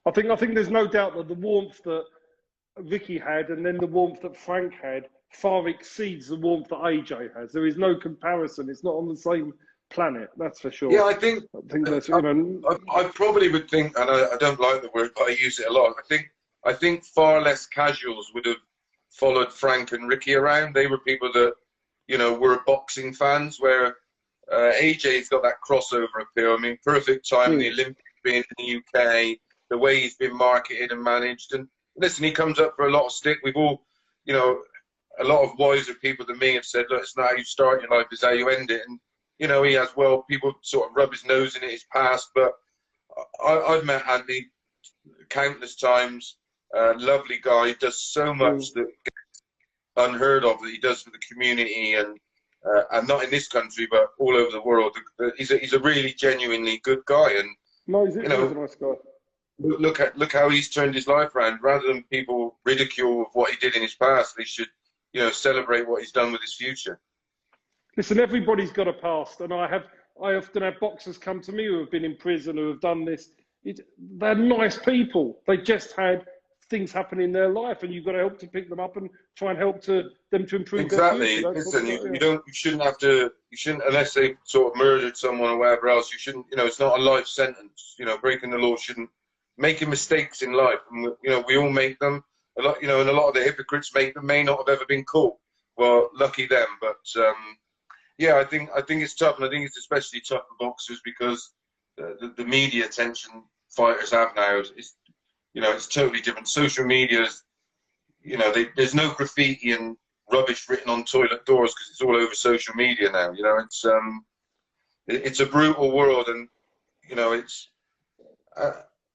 I think there's no doubt that the warmth that Ricky had, and then the warmth that Frank had, far exceeds the warmth that AJ has. There is no comparison. It's not on the same planet, that's for sure. Yeah, I think that's, you know, I probably would think, and I don't like the word, but I use it a lot. I think far less casuals would have followed Frank and Ricky around. They were people that, you know, were boxing fans, where AJ's got that crossover appeal. I mean, perfect time in the Olympics, being in the UK, the way he's been marketed and managed. And listen, he comes up for a lot of stick. We've all, you know, a lot of wiser people than me have said, look, it's not how you start your life, it's how you end it. And, you know, he has, well, people sort of rub his nose in it, his past. But I've met Andy countless times. Lovely guy, does so much that gets unheard of that he does for the community, and not in this country, but all over the world. He's a really genuinely good guy, and you know, he's a nice guy. Look how he's turned his life around. Rather than people ridicule of what he did in his past, they should, you know, celebrate what he's done with his future. Listen, everybody's got a past, and I often have boxers come to me who have been in prison, who have done this. They're nice people. They just had things happen in their life, and you've got to help to pick them up and try and help them to improve. Exactly. Listen, you shouldn't have to. You shouldn't, unless they sort of murdered someone or whatever else. You shouldn't. You know, it's not a life sentence. You know, breaking the law shouldn't. Making mistakes in life, and you know, we all make them. A lot, you know, and a lot of the hypocrites make them. May not have ever been caught. Well, lucky them. But yeah, I think it's tough, and I think it's especially tough for boxers because the media attention fighters have now is, you know, it's totally different. Social media is, you know, there's no graffiti and rubbish written on toilet doors because it's all over social media now. You know, it's a brutal world, and you know, it's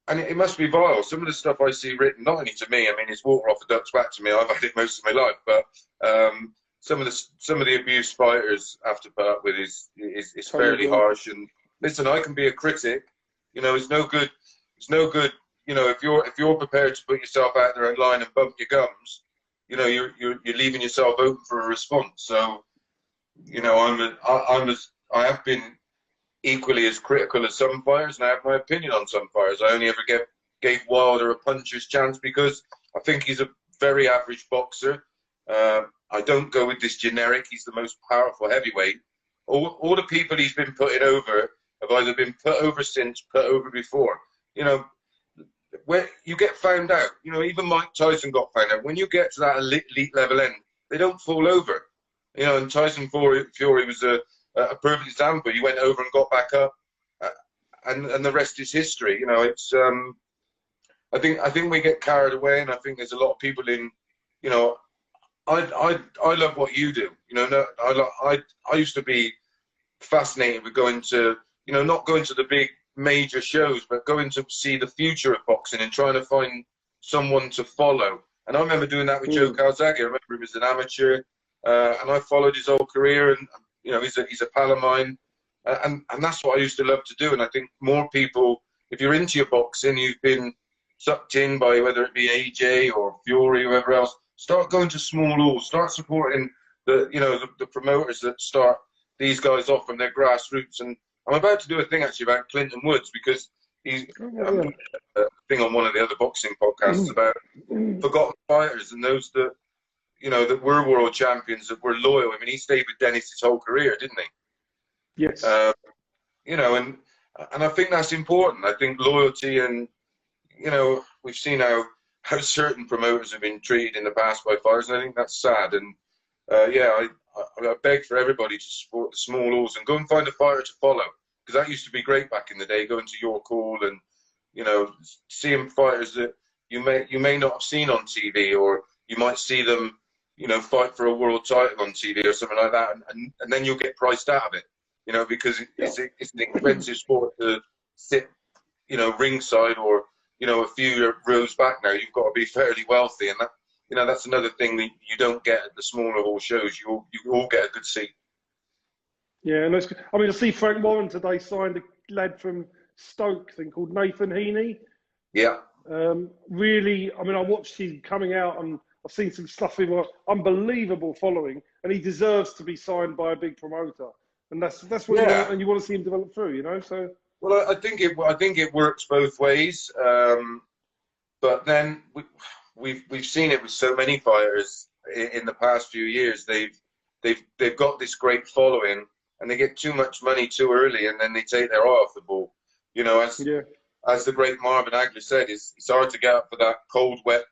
and it must be vile. Some of the stuff I see written, not only to me, I mean, it's water off the duck's back to me. I've had it most of my life, but some of the abuse fighters have to put up with is fairly harsh. And listen, I can be a critic. You know, it's no good. It's no good. You know, if you're prepared to put yourself out there online and bump your gums, you know, you're leaving yourself open for a response. So, you know, I have been equally as critical as some fighters, and I have my opinion on some fighters. I only ever gave Wilder a puncher's chance because I think he's a very average boxer. I don't go with this generic, he's the most powerful heavyweight. All the people he's been putting over have either been put over since, put over before. You know, where you get found out, you know, even Mike Tyson got found out. When you get to that elite level end, they don't fall over. You know, and Tyson Fury was a perfect example. He went over and got back up, and the rest is history. You know, it's I think we get carried away, and I think there's a lot of people in, you know, I love what you do. You know, I used to be fascinated with going to, you know, not going to the big major shows, but going to see the future of boxing and trying to find someone to follow. And I remember doing that with Joe Calzaghe. I remember him as an amateur, and I followed his whole career. And you know, he's a pal of mine, and that's what I used to love to do. And I think more people, if you're into your boxing, you've been sucked in by whether it be AJ or Fury or whoever else, start going to small halls, start supporting the promoters that start these guys off from their grassroots. And I'm about to do a thing actually about Clinton Woods, because he's a thing on one of the other boxing podcasts about forgotten fighters and those that, you know, that were world champions, that were loyal. I mean, he stayed with Dennis his whole career, didn't he? Yes. You know, and I think that's important. I think loyalty, and you know, we've seen how certain promoters have been treated in the past by fighters, and I think that's sad. And yeah, I beg for everybody to support the small halls and go and find a fighter to follow, because that used to be great back in the day. Going to York Hall and, you know, seeing fighters that you may not have seen on TV, or you might see them, you know, fight for a world title on TV or something like that, and then you'll get priced out of it, you know, because it's an expensive sport to sit, you know, ringside or, you know, a few rows back now. You've got to be fairly wealthy, and that, you know, that's another thing that you don't get at the smaller hall shows. You all get a good seat. Yeah, and that's, I mean, I see Frank Warren today signed a lad from Stoke thing called Nathan Heaney. Yeah. Really, I mean, I watched him coming out, and I've seen some stuff in my unbelievable following, and he deserves to be signed by a big promoter. And that's what you want, and you want to see him develop through, you know. So well, I think it works both ways. But then we've seen it with so many fighters. in the past few years, they've got this great following, and they get too much money too early, and then they take their eye off the ball. You know, as the great Marvin Hagler said, it's hard to get up for that cold, wet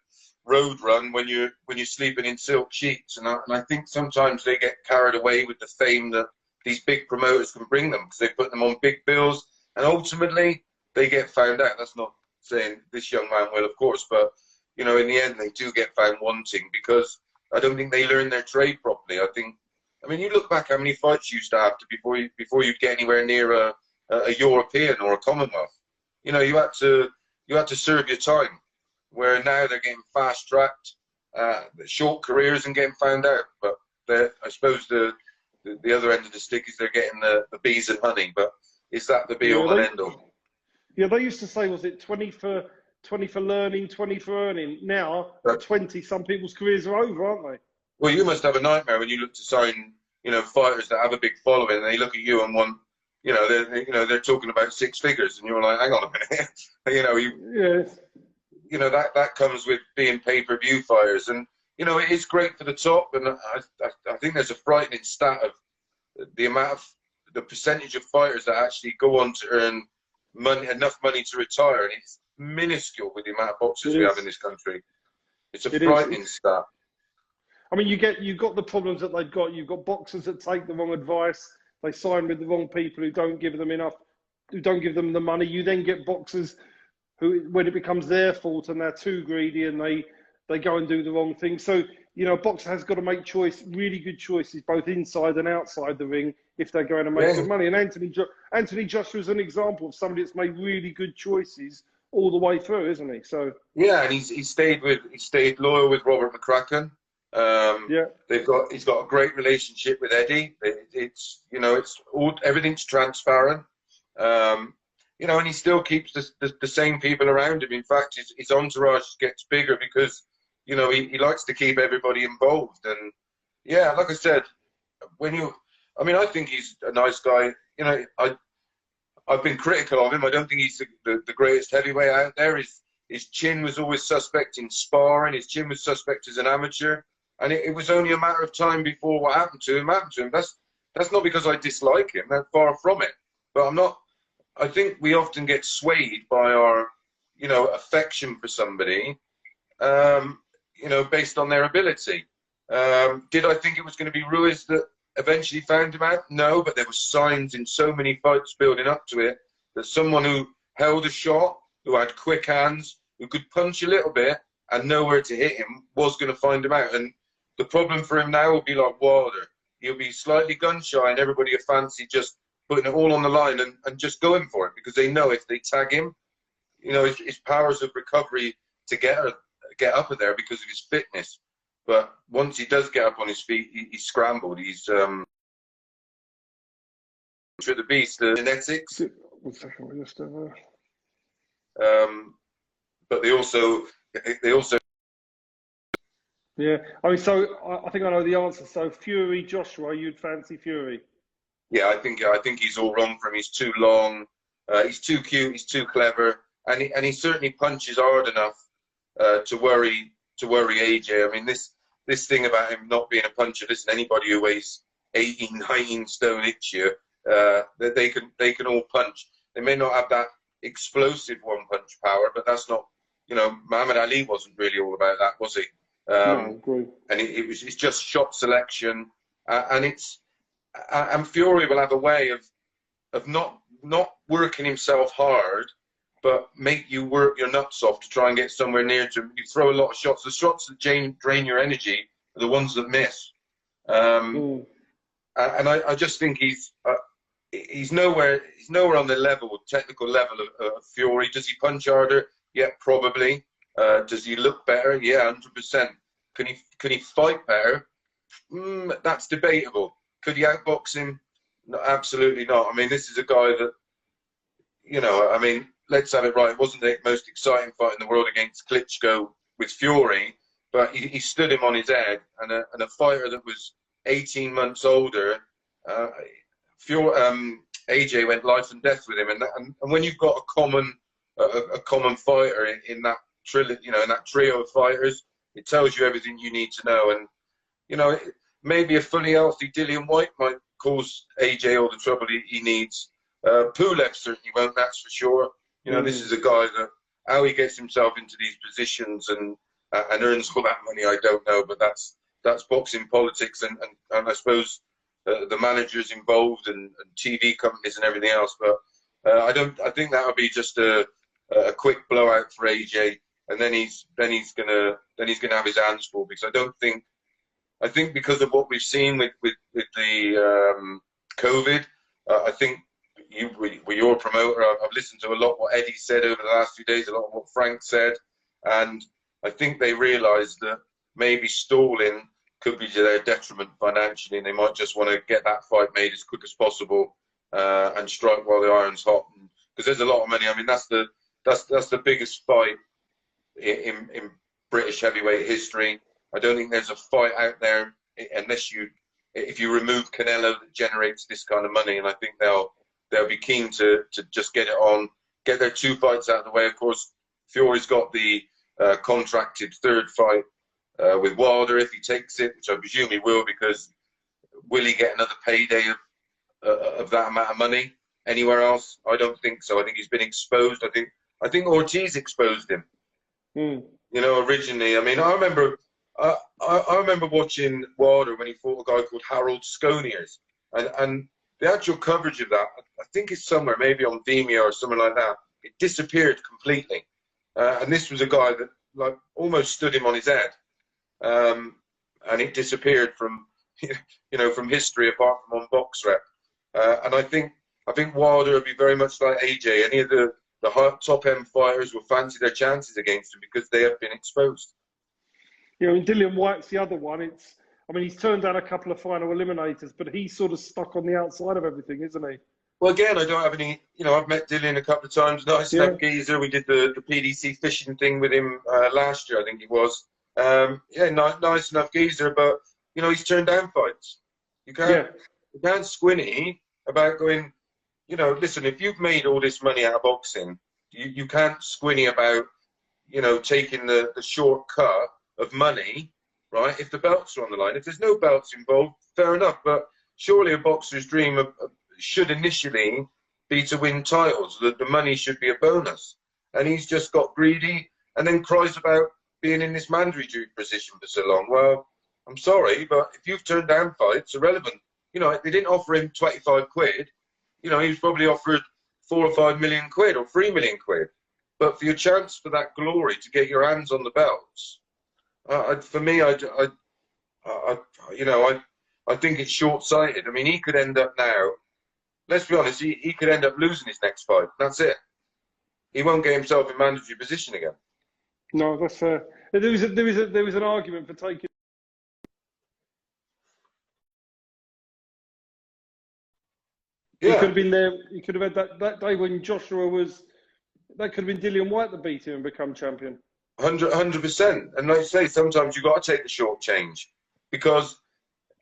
road run when you're sleeping in silk sheets. And I think sometimes they get carried away with the fame that these big promoters can bring them, because they put them on big bills, and ultimately they get found out. That's not saying this young man will, of course, but you know, in the end they do get found wanting, because I don't think they learn their trade properly. I mean, you look back how many fights you used to have before you get anywhere near a European or a Commonwealth. You know, you had to serve your time. Where now they're getting fast tracked, short careers and getting found out. But I suppose the other end of the stick is they're getting the bees and honey. But is that the be all and end all? Yeah, they used to say, was it 20 for learning, 20 for earning? Now, at 20, some people's careers are over, aren't they? Well, you must have a nightmare when you look to sign, you know, fighters that have a big following, and they look at you and want, you know, they're talking about 6 figures, and you're like, hang on a minute, you know, that comes with being pay-per-view fighters, and you know, it is great for the top, and I think there's a frightening stat of the percentage of fighters that actually go on to earn enough money to retire, and it's minuscule with the amount of boxers we have in this country. It's a frightening stat. I mean, you've got the problems that they've got. You've got boxers that take the wrong advice. They sign with the wrong people who don't give them the money. You then get boxers who, when it becomes their fault and they're too greedy and they go and do the wrong thing. So, you know, a boxer has got to make really good choices, both inside and outside the ring, if they're going to make good money. And Anthony Joshua is an example of somebody that's made really good choices all the way through, isn't he? So yeah, and he stayed loyal with Robert McCracken. He's got a great relationship with Eddie. Everything's transparent. You know, and he still keeps the same people around him. In fact, his entourage gets bigger because, you know, he likes to keep everybody involved. And yeah, like I said, I think he's a nice guy. You know, I've been critical of him. I don't think he's the greatest heavyweight out there. His chin was always suspect in sparring. His chin was suspect as an amateur. And it was only a matter of time before what happened to him happened to him. That's not because I dislike him. That's far from it. But I think we often get swayed by our, you know, affection for somebody, you know, based on their ability. Did I think it was going to be Ruiz that eventually found him out? No, but there were signs in so many fights building up to it that someone who held a shot, who had quick hands, who could punch a little bit and know where to hit him, was going to find him out. And the problem for him now will be like Wilder. He'll be slightly gun shy, and everybody will fancy just putting it all on the line and just going for it, because they know if they tag him, you know, his powers of recovery to get up there because of his fitness. But once he does get up on his feet, he's scrambled. He's the beast, the genetics. 1 second, just but they also. Yeah, I mean, so I think I know the answer. So Fury, Joshua, you'd fancy Fury? Yeah, I think he's all wrong for him. He's too long. He's too cute. He's too clever, and he certainly punches hard enough to worry AJ. I mean, this thing about him not being a puncher. Listen, anybody who weighs 18, 19 stone each year, they can all punch. They may not have that explosive one punch power, but that's not. You know, Muhammad Ali wasn't really all about that, was he? No, agree. And it's just shot selection, and Fury will have a way of not working himself hard, but make you work your nuts off to try and get somewhere near to him. You throw a lot of shots. The shots that drain your energy are the ones that miss. And I just think he's nowhere on the technical level of Fury. Does he punch harder? Yeah, probably. Does he look better? Yeah, 100%. Can he fight better? That's debatable. Could he outbox him? No, absolutely not. I mean, this is a guy that, you know, I mean, let's have it right. It wasn't the most exciting fight in the world against Klitschko with Fury, but he stood him on his head. And a fighter that was 18 months older, AJ went life and death with him. And when you've got a common fighter in that trio of fighters, it tells you everything you need to know. And you know, maybe a fully healthy Dillian White might cause AJ all the trouble he needs. Pulev certainly won't, that's for sure. You know, this is a guy that, how he gets himself into these positions and earns all that money, I don't know, but that's boxing politics and I suppose the managers involved and TV companies and everything else. But I think that would be just a quick blowout for AJ, and then he's gonna have his hands full, because I think because of what we've seen with the COVID, I think with your promoter, I've listened to a lot what Eddie said over the last few days, a lot of what Frank said, and I think they realised that maybe stalling could be to their detriment financially, and they might just want to get that fight made as quick as possible and strike while the iron's hot, because there's a lot of money. I mean, that's the biggest fight in British heavyweight history. I don't think there's a fight out there if you remove Canelo that generates this kind of money, and I think they'll be keen to just get it on, get their 2 fights out of the way. Of course, Fury's got the contracted 3rd fight with Wilder if he takes it, which I presume he will, because will he get another payday of that amount of money anywhere else? I don't think so. I think he's been exposed. I think Ortiz exposed him. You know, originally. I mean, I remember watching Wilder when he fought a guy called Harold Sconiers, and the actual coverage of that, I think it's somewhere, maybe on Vimeo or something like that. It disappeared completely, and this was a guy that like almost stood him on his head, and it disappeared from from history, apart from on BoxRep. And I think Wilder would be very much like AJ. Any of the top end fighters will fancy their chances against him because they have been exposed. Yeah, I mean, Dillian White's the other one. He's turned down a couple of final eliminators, but he's sort of stuck on the outside of everything, isn't he? Well, again, I don't have any, I've met Dillian a couple of times. Nice enough geezer. We did the PDC fishing thing with him last year, I think it was. Nice enough geezer, but, he's turned down fights. You can't squinny about going, listen, if you've made all this money out of boxing, you can't squinny about, taking the shortcut of money, right? If the belts are on the line, if there's no belts involved, fair enough. But surely a boxer's dream should initially be to win titles. That the money should be a bonus. And he's just got greedy and then cries about being in this mandatory position for so long. Well, I'm sorry, but if you've turned down fights, irrelevant. They didn't offer him 25 quid. He was probably offered 4 or 5 million quid or 3 million quid. But for your chance for that glory to get your hands on the belts, for me, I think it's short-sighted. I mean, he could end up now. Let's be honest. He could end up losing his next fight. That's it. He won't get himself in mandatory position again. No, that's fair. There was an argument for taking. Yeah. He could have been there. He could have had that day when Joshua was. That could have been Dillian White that beat him and become champion. 100%. And like I say, sometimes you've got to take the short change, because,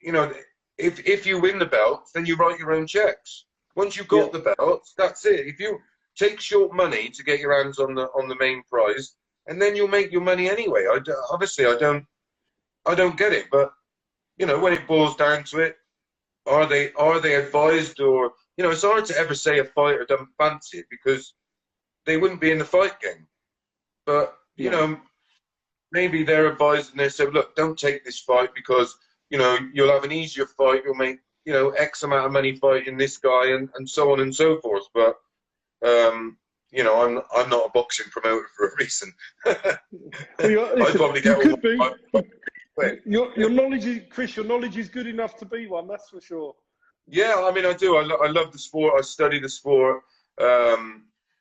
if you win the belts, then you write your own checks. Once you've got the belts, that's it. If you take short money to get your hands on the main prize, and then you'll make your money anyway. Obviously, I don't get it. But when it boils down to it, are they advised, or it's hard to ever say a fighter doesn't fancy it because they wouldn't be in the fight game. But maybe they're advised and they say, look, don't take this fight because, you'll have an easier fight. You'll make, X amount of money fighting this guy and so on and so forth. But, I'm not a boxing promoter for a reason. I'd probably get all my your knowledge is, Chris, your knowledge is good enough to be one, that's for sure. Yeah, I mean, I do. I love the sport. I study the sport.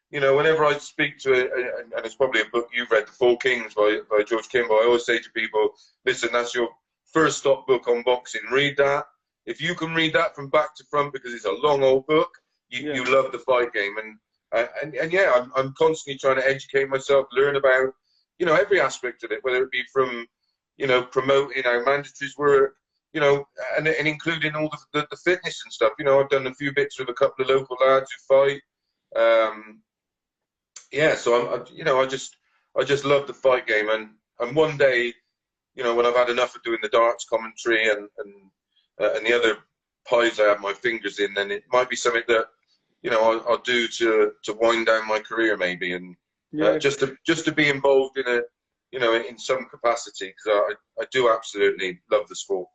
Whenever I speak to it, and it's probably a book you've read, The Four Kings by George Kimball, I always say to people, listen, that's your first stop book on boxing. Read that. If you can read that from back to front, because it's a long old book, you love the fight game. And I'm constantly trying to educate myself, learn about, every aspect of it, whether it be from, promoting how mandatories work, and including all the fitness and stuff. I've done a few bits with a couple of local lads who fight. So I just love the fight game, and one day, you know, when I've had enough of doing the darts commentary and the other pies I have my fingers in, then it might be something that, you know, I'll do to wind down my career maybe, and just to be involved in a, you know, in some capacity, because I do absolutely love the sport.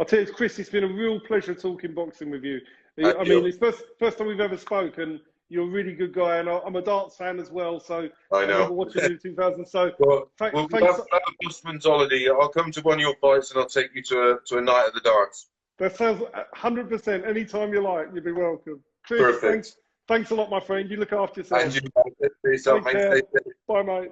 I'll tell you, Chris, it's been a real pleasure talking boxing with you. I mean, it's first time we've ever spoken. You're a really good guy, and I'm a darts fan as well. So I remember watching you in 2000. So well, we'll have a busman's holiday. I'll come to one of your fights, and I'll take you to a night at the darts. That sounds 100%. Anytime you like, you'll be welcome. Chris, Perfect. Thanks a lot, my friend. You look after yourself. And you, yourself, mate. Bye, mate.